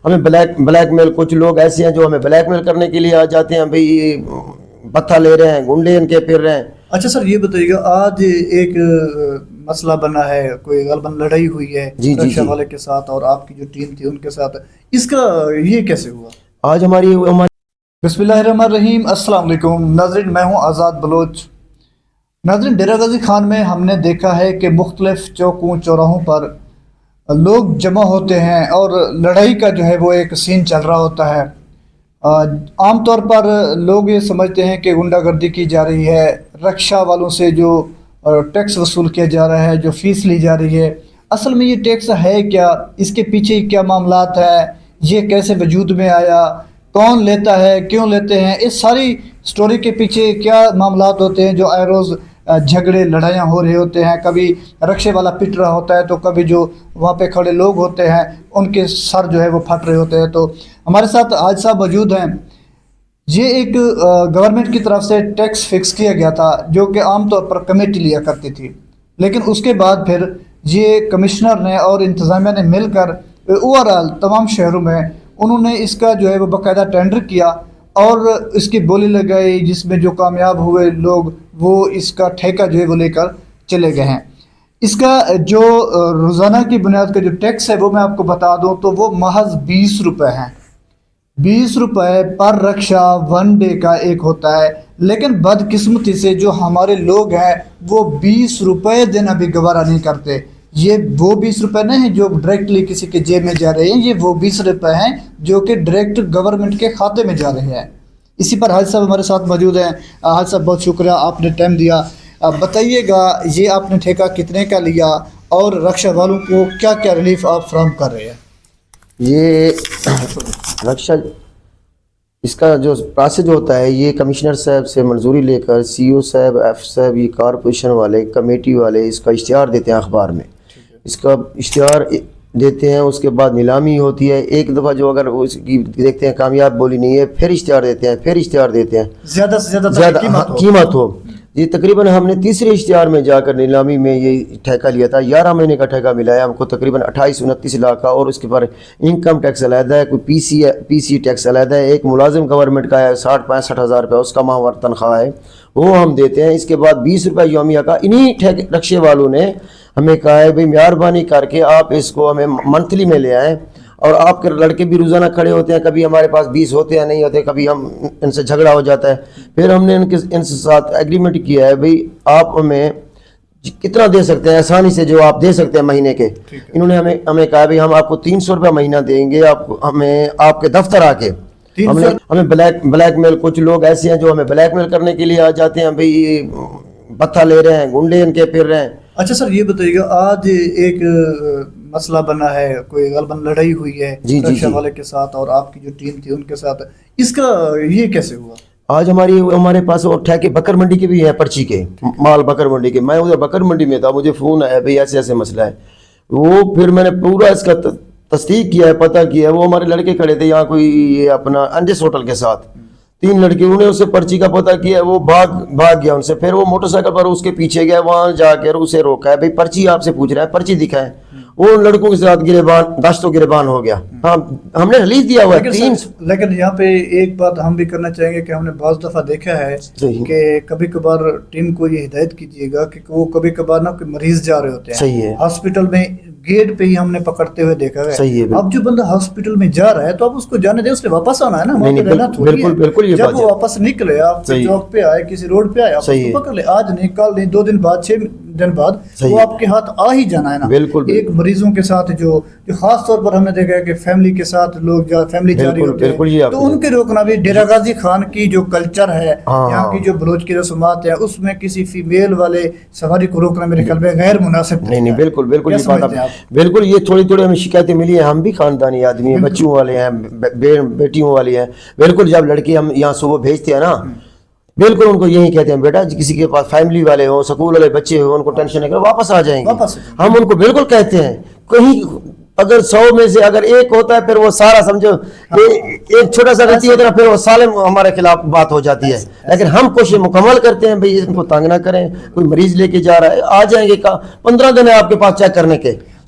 ہمیں بلیک میل، کچھ لوگ ایسے ہیں جو ہمیں بلیک میل کرنے کے لیے آ جاتے ہیں، بھئی پتھا لے رہے ہیں، گنڈے ان کے پھر رہے ہیں۔ اچھا سر یہ بتائیے گا، آج ایک مسئلہ بنا ہے، کوئی غالباً لڑائی ہوئی ہے رکشہ والے کے ساتھ اور آپ کی جو ٹیم تھی ان کے ساتھ، اس کا یہ کیسے ہوا؟ آج ہماری بسم اللہ الرحمن الرحیم، السلام علیکم ناظرین، میں ہوں آزاد بلوچ۔ ناظرین، ڈیرہ غازی خان میں ہم نے دیکھا ہے کہ مختلف چوکوں چوراہوں پر لوگ جمع ہوتے ہیں اور لڑائی کا جو ہے وہ ایک سین چل رہا ہوتا ہے۔ عام طور پر لوگ یہ سمجھتے ہیں کہ غنڈہ گردی کی جا رہی ہے، رکشہ والوں سے جو ٹیکس وصول کیا جا رہا ہے، جو فیس لی جا رہی ہے، اصل میں یہ ٹیکس ہے کیا، اس کے پیچھے کیا معاملات ہیں، یہ کیسے وجود میں آیا، کون لیتا ہے، کیوں لیتے ہیں، اس ساری سٹوری کے پیچھے کیا معاملات ہوتے ہیں جو آئے روز جھگڑے لڑائیاں ہو رہے ہوتے ہیں۔ کبھی رکشے والا پٹ رہا ہوتا ہے تو کبھی جو وہاں پہ کھڑے لوگ ہوتے ہیں ان کے سر جو ہے وہ پھٹ رہے ہوتے ہیں۔ تو ہمارے ساتھ حاج صاحب موجود ہیں۔ یہ ایک گورنمنٹ کی طرف سے ٹیکس فکس کیا گیا تھا جو کہ عام طور پر کمیٹی لیا کرتی تھی، لیکن اس کے بعد پھر یہ کمشنر نے اور انتظامیہ نے مل کر اوورآل تمام شہروں میں انہوں نے اس کا جو ہے وہ باقاعدہ ٹینڈر کیا اور اس کی بولی لگائی، جس میں جو کامیاب ہوئے لوگ وہ اس کا ٹھیکہ جو ہے وہ لے کر چلے گئے ہیں۔ اس کا جو روزانہ کی بنیاد کا جو ٹیکس ہے وہ میں آپ کو بتا دوں تو وہ محض 20 روپے ہیں، 20 روپے پر رکشہ ون ڈے کا ایک ہوتا ہے۔ لیکن بدقسمتی سے جو ہمارے لوگ ہیں وہ 20 روپے دینا بھی گوارا نہیں کرتے۔ یہ وہ 20 روپے نہیں ہیں جو ڈائریکٹلی کسی کے جیب میں جا رہے ہیں، یہ وہ 20 روپے ہیں جو کہ ڈائریکٹ گورنمنٹ کے کھاتے میں جا رہے ہیں۔ اسی پر حاج صاحب ہمارے ساتھ موجود ہیں۔ حاج صاحب بہت شکریہ، آپ نے ٹائم دیا۔ بتائیے گا یہ آپ نے ٹھیکہ کتنے کا لیا اور رکشہ والوں کو کیا کیا ریلیف آپ فراہم کر رہے ہیں؟ یہ رکشہ اس کا جو پروسیس ہوتا ہے، یہ کمشنر صاحب سے منظوری لے کر سی او صاحب، ایف صاحب، یہ کارپوریشن والے، کمیٹی والے اس کا اشتہار دیتے ہیں اخبار میں، اس کا اشتہار دیتے ہیں۔ اس کے بعد نیلامی ہوتی ہے، ایک دفعہ جو اگر اس کی دیکھتے ہیں کامیاب بولی نہیں ہے پھر اشتہار دیتے ہیں، پھر اشتہار دیتے ہیں، زیادہ سے زیادہ قیمت ہو۔ یہ تقریباً ہم نے تیسرے اشتہار میں جا کر نیلامی میں یہ ٹھیکہ لیا تھا، 11 مہینے کا ٹھیکہ ملا ہے ہم کو، تقریباً 28-29 لاکھ کا، اور اس کے پر انکم ٹیکس علیحدہ ہے، کوئی پی سی ٹیکس علیحدہ ہے، ایک ملازم گورنمنٹ کا ہے 60-65 ہزار روپے اس کا ماہوار تنخواہ ہے، وہ ہم دیتے ہیں۔ اس کے بعد 20 روپے یومیہ کا انہی رکشے والوں نے ہمیں کہا ہے بھئی مہربانی کر کے آپ اس کو ہمیں منتھلی میں لے آئیں، اور آپ کے لڑکے بھی روزانہ کھڑے ہوتے ہیں، کبھی ہمارے پاس 20 ہوتے ہیں نہیں ہوتے، کبھی ہم ان سے جھگڑا ہو جاتا ہے، پھر ہم نے ان سے ساتھ ایگریمنٹ کیا ہے بھئی آپ ہمیں کتنا دے سکتے ہیں آسانی سے جو آپ دے سکتے ہیں مہینے کے۔ انہوں نے ہمیں کہا بھئی ہم آپ کو 300 روپے مہینہ دیں گے، ہمیں آپ کے دفتر آ کے ہمیں بلیک میل، کچھ لوگ ایسے ہیں جو ہمیں بلیک میل کرنے کے لیے آ جاتے ہیں، بھئی پتھا لے رہے ہیں، گنڈے ان کے پھر رہے ہیں۔ اچھا سر یہ بتائیے گا، آج ایک مسئلہ بنا ہے، کوئی غالباً لڑائی ہوئی ہے رکشہ والے کے ساتھ اور آپ کی جو ٹیم تھی ان کے ساتھ، اس کا یہ کیسے ہوا؟ آج ہمارے پاس اور ٹھیکے بکر منڈی کے بھی ہیں، پرچی کے مال بکر منڈی کے، میں ادھر بکر منڈی میں تھا، مجھے فون آیا بھئی ایسے ایسے مسئلہ ہے، وہ پھر میں نے پورا اس کا تصدیق کیا ہے، پتہ کیا ہے، وہ ہمارے لڑکے کھڑے تھے یہاں کوئی اپنا انجس ہوٹل کے ساتھ، 3 لڑکے، انہوں نے اسے پرچی کا پتہ کیا، وہ بھاگ گیا ان سے، پھر وہ موٹر سائیکل پر اس کے پیچھے گیا، وہاں جا کر اسے روکا ہے بھئی پرچی آپ سے پوچھ رہا ہے، پرچی دکھائیں، وہ لڑکوں کے ساتھ داشت و گریبان ہو گیا۔ ہاں ہم نے ریلیز دیا ہوا ہے 3۔ لیکن یہاں پہ ایک بات ہم بھی کرنا چاہیں گے کہ ہم نے بعض دفعہ دیکھا ہے کہ کبھی کبھار ٹیم کو یہ ہدایت کیجیے گا کہ وہ کبھی کبھار نا کوئی مریض جا رہے ہوتے ہیں ہاسپٹل میں، گیٹ پہ ہی ہم نے پکڑتے ہوئے دیکھا ہے۔ اب جو بندہ ہاسپٹل میں جا رہا ہے تو اب اس کو جانے دیں، اس نے واپس آنا ہے نا، وہاں پہ رہنا تھوڑی ہے۔ جب وہ واپس نکلے، آپ چوک پہ آئے، کسی روڈ پہ آئے، آپ اس کو پکڑ لے، آج نہیں کل نہیں 2 دن بعد 6 دن بعد وہ آپ کے ہاتھ آ ہی جانا ہے نا۔ ایک مریضوں کے ساتھ جو خاص طور پر ہم نے دیکھا ہے کہ فیملی کے ساتھ لوگ فیملی جا رہی ہوتے ہیں، تو ان کے روکنا بھی ڈیرہ غازی خان کی جو کلچر ہے، یہاں کی جو بلوچ کی رسومات ہیں، اس میں کسی فیمیل والے سواری کو روکنا میرے خیال میں غیر مناسب نہیں۔ بالکل یہ بات بالکل، یہ تھوڑی ہمیں شکایتیں ملی ہیں، ہم بھی خاندانی آدمی ہیں، بچوں والے ہیں، بیٹیوں والے ہیں، بالکل جب لڑکی ہم یہاں صبح بھیجتے ہیں نا، بالکل ان کو یہی کہتے ہیں بیٹا کسی کے پاس فیملی والے ہوں، سکول والے بچے ہوں، ان کو ٹینشن نہیں کرو، واپس آ جائیں گے۔ ہم ان کو بالکل کہتے ہیں، کہیں اگر 100 میں سے اگر ایک ہوتا ہے پھر وہ سارا سمجھو ایک چھوٹا سا غلطی ہوتا ہے پھر وہ سالم ہمارے خلاف بات ہو جاتی ہے، لیکن ہم کوشش مکمل کرتے ہیں بھئی ان کو تنگ نہ کریں۔ کوئی مریض لے کے جا رہا ہے، آ جائیں گے، 15 دن ہے آپ کے پاس چیک کرنے کے،